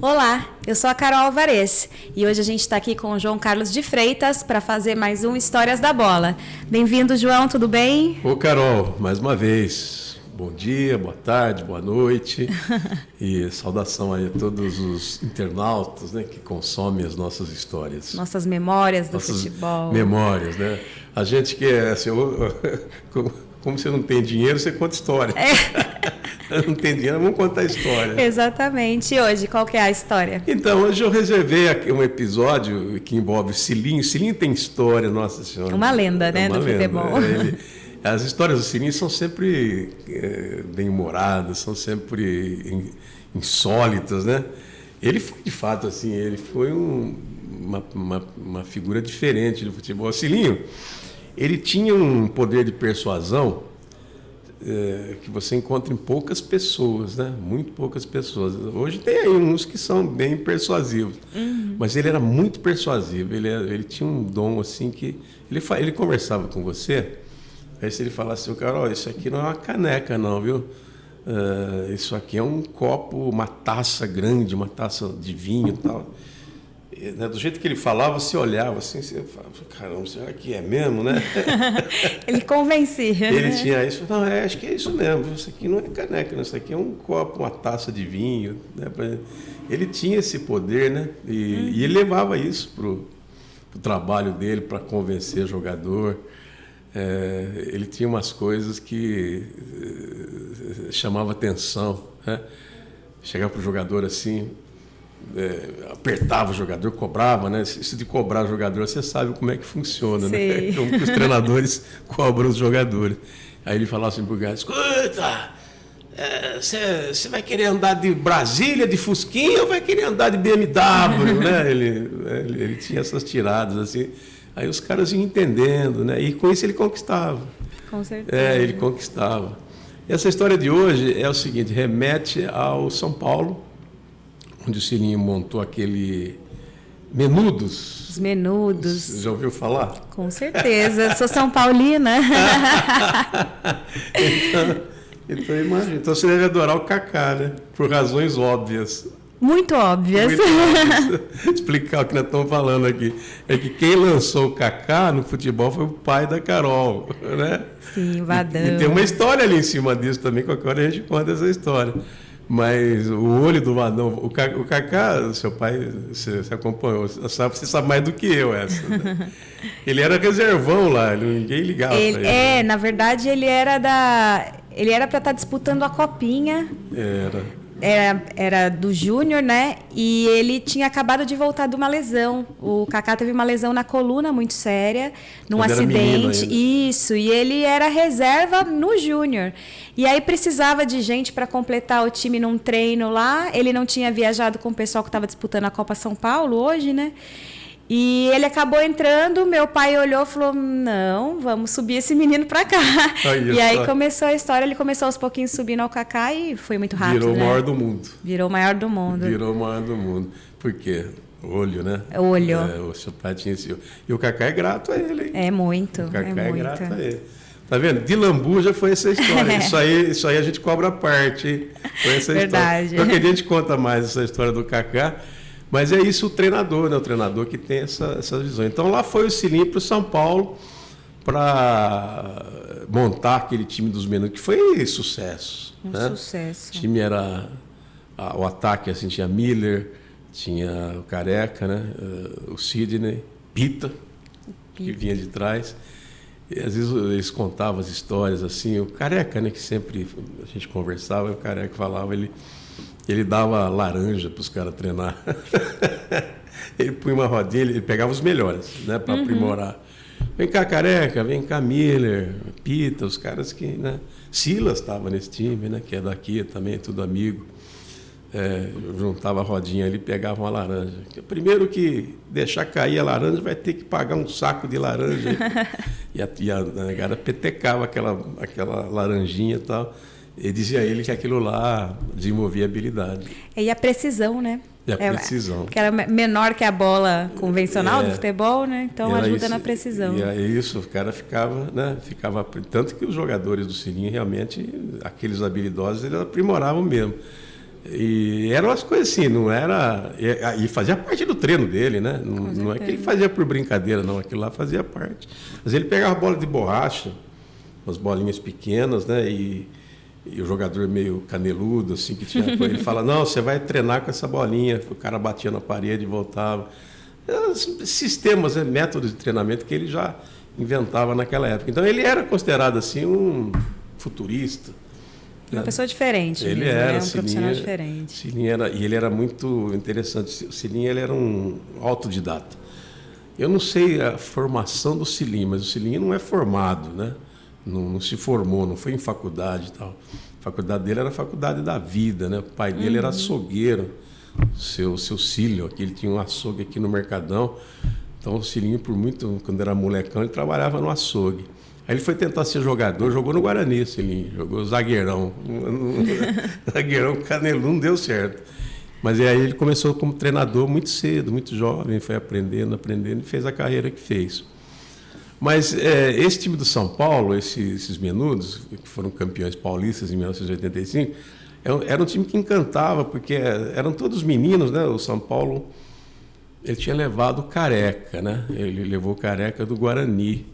Olá, eu sou a Carol Alvarez e hoje a gente está aqui com o João Carlos de Freitas para fazer mais um Histórias da Bola. Bem-vindo, João, tudo bem? Ô, Carol, mais uma vez, bom dia, boa tarde, boa noite e saudação aí a todos os internautas, né, que consomem as nossas histórias. Nossas memórias do Nossas futebol. memórias, né? A gente que é assim, como você não tem dinheiro, você conta história. Não tem dinheiro, vamos contar história. Exatamente. E hoje, qual que é a história? Então, hoje eu reservei aqui um episódio que envolve Cilinho. Cilinho tem história, nossa senhora. Uma lenda, né, do futebol. As histórias do Cilinho são sempre bem-humoradas, são sempre insólitas, né? Ele foi, de fato, assim, ele foi uma figura diferente do futebol. O Cilinho, ele tinha um poder de persuasão que você encontra em poucas pessoas, né? Muito poucas pessoas. Hoje tem aí uns que são bem persuasivos, mas ele era muito persuasivo. Ele tinha um dom assim que ele conversava com você. Aí se ele falasse assim, Carol, isso aqui não é uma caneca, não, viu? Isso aqui é um copo, uma taça grande, uma taça de vinho e tal. Né, do jeito que ele falava, você olhava assim, você falava, caramba, será que é mesmo, né? Ele convencia. Ele tinha isso, não, acho que é isso mesmo, isso aqui não é caneca, isso aqui é um copo, uma taça de vinho. Né? Ele tinha esse poder, né? E ele levava isso para o trabalho dele, para convencer jogador. Ele tinha umas coisas que chamavam atenção. Né? Chegava para o jogador assim, apertava o jogador, cobrava, né? Isso de cobrar o jogador, você sabe como é que funciona, né? Como que os treinadores cobram os jogadores. Aí ele falava assim pro cara, escuta, você vai querer andar de Brasília, de Fusquinha, ou vai querer andar de BMW, né? Ele tinha essas tiradas, assim. Aí os caras iam entendendo, né? E com isso ele conquistava. Com certeza. Ele conquistava. E essa história de hoje é o seguinte, remete ao São Paulo, onde o Cilinho montou aquele Menudos. Os Menudos. Você já ouviu falar? Com certeza, sou São Paulina. Então imagina. Então você deve adorar o Kaká, né? Por razões óbvias. Muito óbvias. Muito óbvias. Explicar o que nós estamos falando aqui. É que quem lançou o Kaká no futebol foi o pai da Carol, né? Sim, Vadão. E tem uma história ali em cima disso também, qualquer hora a gente conta essa história. Mas o olho do Vadão, o Kaká, seu pai, você acompanhou, você sabe mais do que eu essa. Né? Ele era reservão lá, ninguém ligava para ele. Né? Na verdade ele era para estar disputando a Copinha. Era do Júnior, né? E ele tinha acabado de voltar de uma lesão. O Kaká teve uma lesão na coluna muito séria, num acidente. Isso, e ele era reserva no Júnior. E aí precisava de gente para completar o time num treino lá. Ele não tinha viajado com o pessoal que estava disputando a Copa São Paulo hoje, né? E ele acabou entrando, meu pai olhou e falou, não, vamos subir esse menino para cá. E aí começou a história, ele começou aos pouquinhos subindo ao Kaká e foi muito rápido. Virou o né? maior do mundo. Virou o maior do mundo. Virou o maior do mundo. Por quê? Olho, né? Olho. O seu pai tinha esse olho. E o Kaká é grato a ele, hein? É muito. O Kaká é grato a ele. Tá vendo? De Lambu já foi essa história. Isso aí a gente cobra a parte, hein? Foi essa Verdade. história. Qualquer dia a gente conta mais essa história do Kaká. Mas é isso o treinador, né? O treinador que tem essa visão. Então lá foi o Cilinho para o São Paulo para montar aquele time dos Menudos, que foi sucesso. Sucesso. O time era... o ataque, assim, tinha Miller, tinha o Careca, né? O Sidney, Pita, que vinha de trás. E às vezes eles contavam as histórias assim, o Careca, né? Que sempre a gente conversava, e o Careca falava, ele dava laranja para os caras treinar. Ele punha uma rodinha, ele pegava os melhores, né, para aprimorar. Vem cá, Careca, vem cá, Miller, Pita, os caras que... Né? Silas estava nesse time, né, que é daqui também, tudo amigo. Juntava a rodinha ali, pegava uma laranja. Primeiro que deixar cair a laranja, vai ter que pagar um saco de laranja. E a negada petecava aquela laranjinha e tal. E dizia a ele que aquilo lá desenvolvia habilidade. E a precisão, né? E a precisão. Que era menor que a bola convencional do futebol, né? Então ajuda isso, na precisão. E é isso, o cara ficava, né? Tanto que os jogadores do Cilinho, realmente, aqueles habilidosos, eles aprimoravam mesmo. E eram umas coisas assim, não era... E fazia parte do treino dele, né? Não é que ele fazia por brincadeira, não. Aquilo lá fazia parte. Mas ele pegava bola de borracha, umas bolinhas pequenas, né? E o jogador meio caneludo, assim, que tinha... Ele fala, não, você vai treinar com essa bolinha. O cara batia na parede e voltava. Sistemas, né? Métodos de treinamento que ele já inventava naquela época. Então, ele era considerado, assim, um futurista. Uma pessoa diferente. Ele mesmo, era, um profissional diferente. Cilinha e ele era muito interessante. O Cilinha, ele era um autodidata. Eu não sei a formação do Cilinha, mas o Cilinha não é formado, né? Não se formou, não foi em faculdade e tal. A faculdade dele era a faculdade da vida, né? O pai dele era açougueiro, seu Cílio, aqui ele tinha um açougue aqui no Mercadão. Então o Cilinha, quando era molecão, ele trabalhava no açougue. Aí ele foi tentar ser jogador, jogou no Guarani, Cilinho, jogou zagueirão. Zagueirão caneludo, não deu certo. Mas aí ele começou como treinador muito cedo, muito jovem, foi aprendendo e fez a carreira que fez. Mas esse time do São Paulo, esses menudos, que foram campeões paulistas em 1985, era um time que encantava, porque eram todos meninos, né? O São Paulo, ele tinha levado o Careca, né? Ele levou o Careca do Guarani.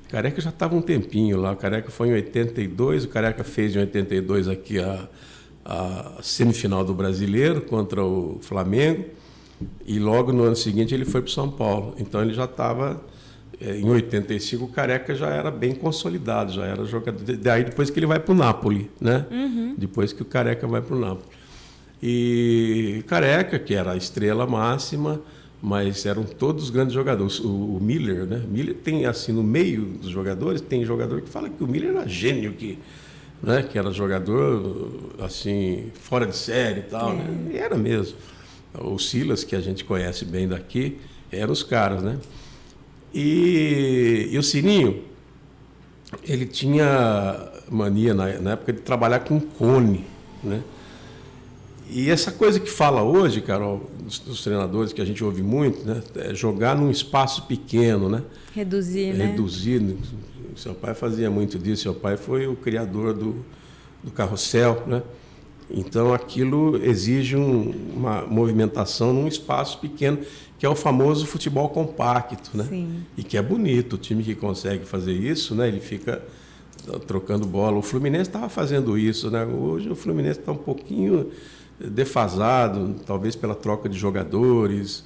O Careca já estava um tempinho lá, o Careca foi em 82, o Careca fez em 82 aqui a semifinal do Brasileiro contra o Flamengo, e logo no ano seguinte ele foi para o São Paulo. Então ele já estava, em 85 o Careca já era bem consolidado, já era jogador, daí depois que ele vai para o Napoli, né? Depois que o Careca vai para o Napoli. E Careca, que era a estrela máxima, mas eram todos grandes jogadores. O Miller, né? Miller tem, assim, no meio dos jogadores, tem jogador que fala que o Miller era gênio, que era jogador, assim, fora de série e tal, né? E era mesmo. O Silas, que a gente conhece bem daqui, eram os caras, né? E o Sininho, ele tinha mania, na época, de trabalhar com cone, né? E essa coisa que fala hoje, Carol, dos treinadores, que a gente ouve muito, né? É jogar num espaço pequeno, né? Reduzir, né? Reduzir. Seu pai fazia muito disso. Seu pai foi o criador do carrossel, né? Então, aquilo exige uma movimentação num espaço pequeno, que é o famoso futebol compacto, né? Sim. E que é bonito. O time que consegue fazer isso, né? Ele fica trocando bola. O Fluminense estava fazendo isso, né? Hoje o Fluminense está um pouquinho defasado, talvez pela troca de jogadores,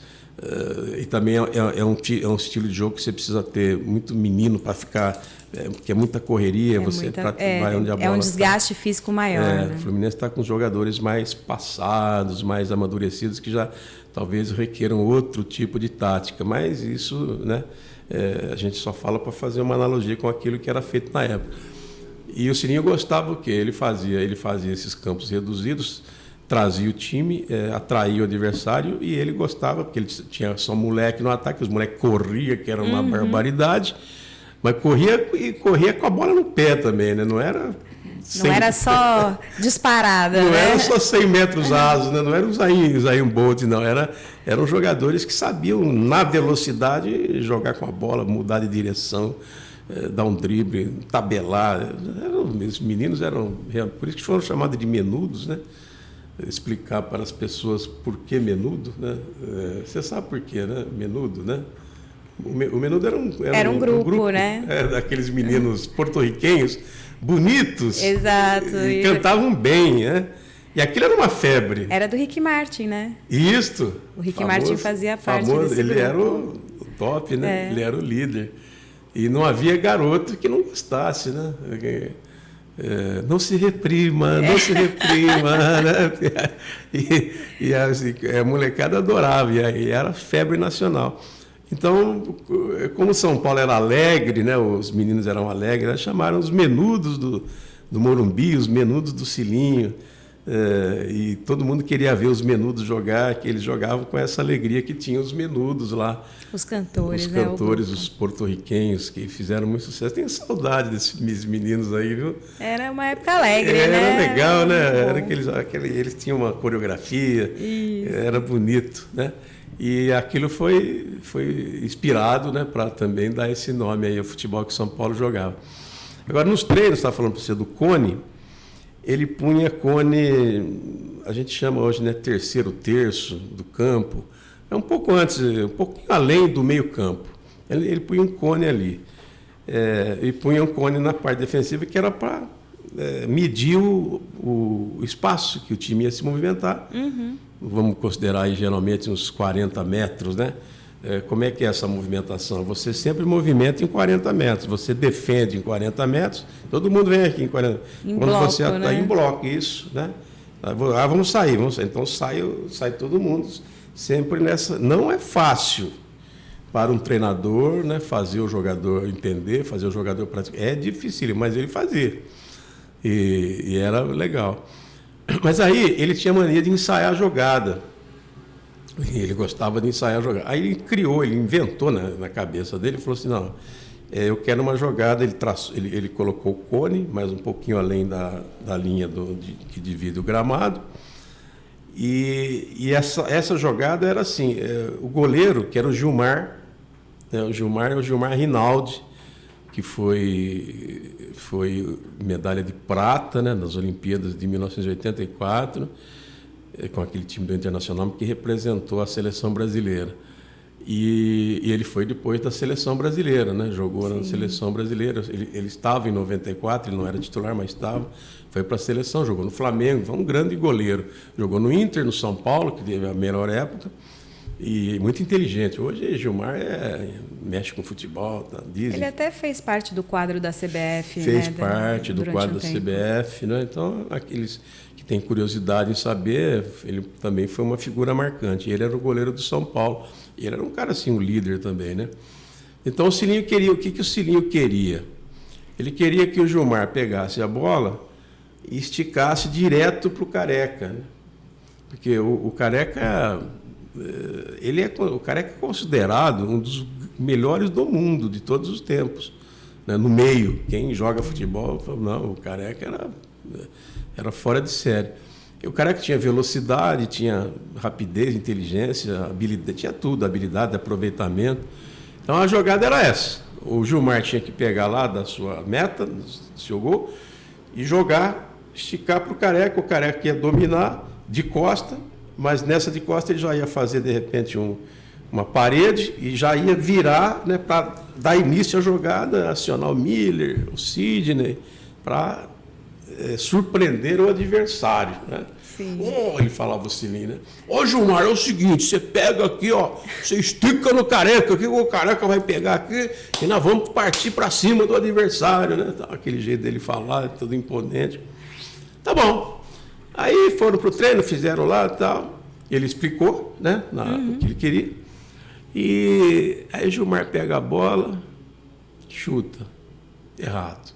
e também é um estilo de jogo que você precisa ter muito menino para ficar, porque é muita correria, vai onde a bola é um desgaste físico maior. Né? O Fluminense está com jogadores mais passados, mais amadurecidos, que já talvez requeram outro tipo de tática, mas isso, né, a gente só fala para fazer uma analogia com aquilo que era feito na época. E o Cirinho gostava do quê? Ele fazia esses campos reduzidos, trazia o time, atraía o adversário, e ele gostava, porque ele tinha só moleque no ataque, os moleques corriam, que era uma barbaridade, mas corria com a bola no pé também, né? Não era só disparada, não né? era só 100 metros rasos, né? Não era o Usain Bolt, não. Eram jogadores que sabiam, na velocidade, jogar com a bola, mudar de direção, dar um drible, tabelar. Os meninos eram... Por isso que foram chamados de menudos, né? Explicar para as pessoas por que menudo, né? Você sabe por quê, né? Menudo, né? O menudo era um grupo, né? Daqueles meninos porto-riquenhos bonitos. Exato. E cantavam bem, né? E aquilo era uma febre. Era do Ricky Martin, né? Isto. O Ricky Martin fazia parte desse ele grupo. Era o top, né? Ele era o líder. E não havia garoto que não gostasse, né? Não se reprima, não se reprima, né? E a molecada adorava, e era febre nacional. Então, como São Paulo era alegre, né? Os meninos eram alegres, eles chamaram os menudos do Morumbi, os menudos do Cilinho, e todo mundo queria ver os menudos jogar, que eles jogavam com essa alegria que tinham os menudos lá. Os cantores, né? Os cantores, os porto-riquenhos, que fizeram muito sucesso. Tenho saudade desses meninos aí, viu? Era uma época alegre, né? Era legal, né? Era eles tinham uma coreografia, era bonito, né? E aquilo foi inspirado, né, para também dar esse nome aí ao futebol que São Paulo jogava. Agora, nos treinos, estava falando para você do Cone, ele punha cone, a gente chama hoje, né, terceiro terço do campo, é um pouco antes, um pouquinho além do meio campo. Ele punha um cone ali, e punha um cone na parte defensiva que era para medir o espaço que o time ia se movimentar. Vamos considerar aí geralmente uns 40 metros, né? Como é que é essa movimentação? Você sempre movimenta em 40 metros, você defende em 40 metros, todo mundo vem aqui em 40 metros. Quando bloco, você está, né? Em bloco, isso, né? Vamos sair. Então sai todo mundo sempre nessa. Não é fácil para um treinador, né, fazer o jogador entender, fazer o jogador praticar. É difícil, mas ele fazia. E era legal. Mas aí ele tinha mania de ensaiar a jogada. Ele gostava de ensaiar a jogada. Aí ele inventou na cabeça dele, falou assim, não, eu quero uma jogada, ele colocou o cone, mais um pouquinho além da linha que divide o gramado, e essa jogada era assim, o goleiro, que era o Gilmar, né, o Gilmar Rinaldi, que foi medalha de prata, né, nas Olimpíadas de 1984, com aquele time do Internacional que representou a seleção brasileira. E ele foi depois da seleção brasileira, né? Jogou na seleção brasileira. Ele estava em 94, ele não era titular, mas estava. Foi para a seleção, jogou no Flamengo, foi um grande goleiro. Jogou no Inter, no São Paulo, que teve a melhor época. E muito inteligente. Hoje Gilmar mexe com futebol, tá? Dizem. Ele até fez parte do quadro da CBF. Fez parte do quadro da CBF, né? Então, aqueles que têm curiosidade em saber, ele também foi uma figura marcante. Ele era o goleiro do São Paulo. E ele era um cara assim, um líder também, né? Então o Cilinho queria, o que o Cilinho queria? Ele queria que o Gilmar pegasse a bola e esticasse direto para o Careca, né? Porque o Careca, o Careca é considerado um dos melhores do mundo de todos os tempos, né? No meio, quem joga futebol, não, o Careca era fora de série. O Careca tinha velocidade, tinha rapidez, inteligência, habilidade, tinha tudo, habilidade, aproveitamento. Então a jogada era essa. O Gilmar tinha que pegar lá da sua meta, do seu gol, e jogar, esticar para o Careca ia dominar de costa, mas nessa de costa ele já ia fazer, de repente, uma parede e já ia virar, né, para dar início à jogada, acionar o Miller, o Sidney, para surpreender o adversário, né? Ele falava o Cilinho, né? Ô Gilmar, é o seguinte, você pega aqui, ó, você estica no Careca, aqui o Careca vai pegar aqui e nós vamos partir para cima do adversário, né? Aquele jeito dele falar, todo imponente. Tá bom. Aí foram pro treino, fizeram lá e tal. Ele explicou, né, o que ele queria. E aí Gilmar pega a bola, chuta. Errado.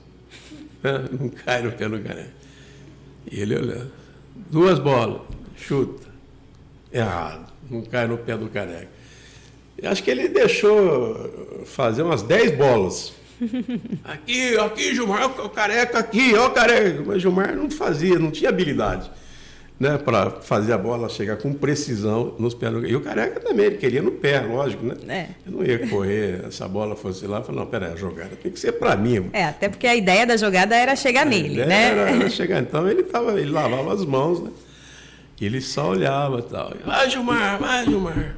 Não cai no pé do Careca. E ele olhando. 2 bolas, chuta. Errado. Não cai no pé do Careca. Eu acho que ele deixou fazer umas 10 bolas. Aqui, Gilmar, o Careca aqui, ó o Careca. Mas Gilmar não fazia, não tinha habilidade, né, para fazer a bola chegar com precisão nos pés do Careca. E o Careca também, ele queria no pé, lógico, né? Eu não ia correr, se a bola fosse lá, eu falei, não, peraí, a jogada tem que ser para mim. Até porque a ideia da jogada era chegar nele, né? Era chegar, então ele lavava as mãos, né? E ele só olhava e tal. Vai, Gilmar, vai, Gilmar.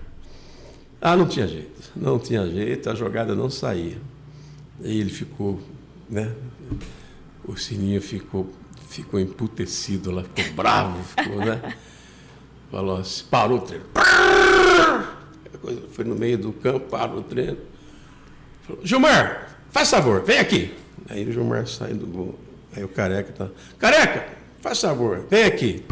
Não tinha jeito, a jogada não saía. Aí ele ficou, né? O Cilinho ficou emputecido lá, ficou bravo, né? Falou assim, parou o treino. Foi no meio do campo, parou o treino. Falou, Gilmar, faz favor, vem aqui. Aí o Gilmar sai do gol. Aí o Careca tá, Careca, faz favor, vem aqui.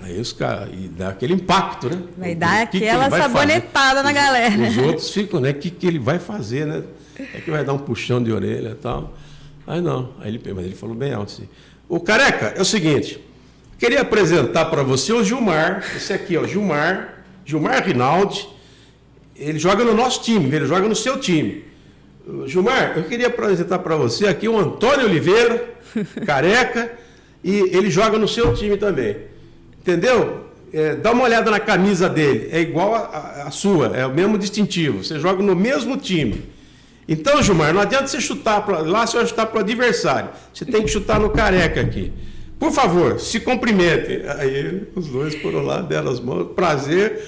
Aí os caras, e dá aquele impacto, né? Vai dar aquela sabonetada na galera. Os outros ficam, né? O que ele vai fazer, né? É que vai dar um puxão de orelha e tal. Aí não, mas ele falou bem alto assim. O Careca, é o seguinte, queria apresentar para você o Gilmar, esse aqui, ó, Gilmar Rinaldi, ele joga no nosso time, ele joga no seu time. Gilmar, eu queria apresentar para você aqui o Antônio Oliveira, Careca, e ele joga no seu time também. Entendeu? Dá uma olhada na camisa dele, é igual a sua, é o mesmo distintivo, você joga no mesmo time. Então, Gilmar, não adianta você chutar para lá, você vai chutar para o adversário. Você tem que chutar no Careca aqui. Por favor, se cumprimentem. Aí os dois foram lá, deram as mãos. Prazer,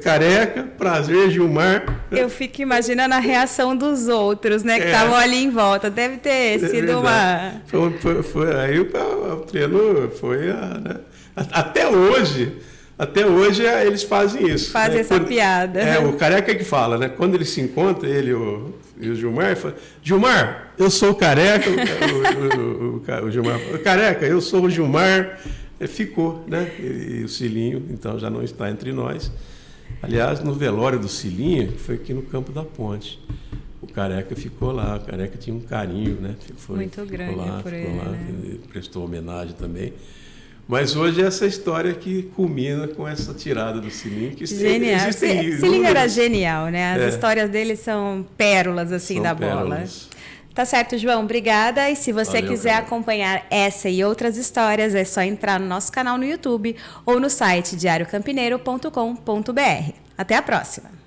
Careca, prazer, Gilmar. Eu fico imaginando a reação dos outros, né? Que estavam ali em volta. Deve ter sido uma... Aí o treino foi... né? Até hoje eles fazem isso. Fazem né? essa piada. O Careca que fala, né? Quando eles se encontram, ele e o Gilmar, fala, Gilmar, eu sou o Careca. O Gilmar fala, Careca, eu sou o Gilmar. Ficou, né? E o Cilinho, então, já não está entre nós. Aliás, no velório do Cilinho, foi aqui no Campo da Ponte. O Careca ficou lá, o Careca tinha um carinho, né? Muito grande por ele, né? Prestou homenagem também. Mas hoje é essa história que culmina com essa tirada do Cilinho. Que genial. Cilinho era genial, né? As histórias dele são pérolas assim são da pérolas. bola. Tá certo, João. Obrigada. E se você quiser acompanhar essa e outras histórias, é só entrar no nosso canal no YouTube ou no site diariocampineiro.com.br. Até a próxima!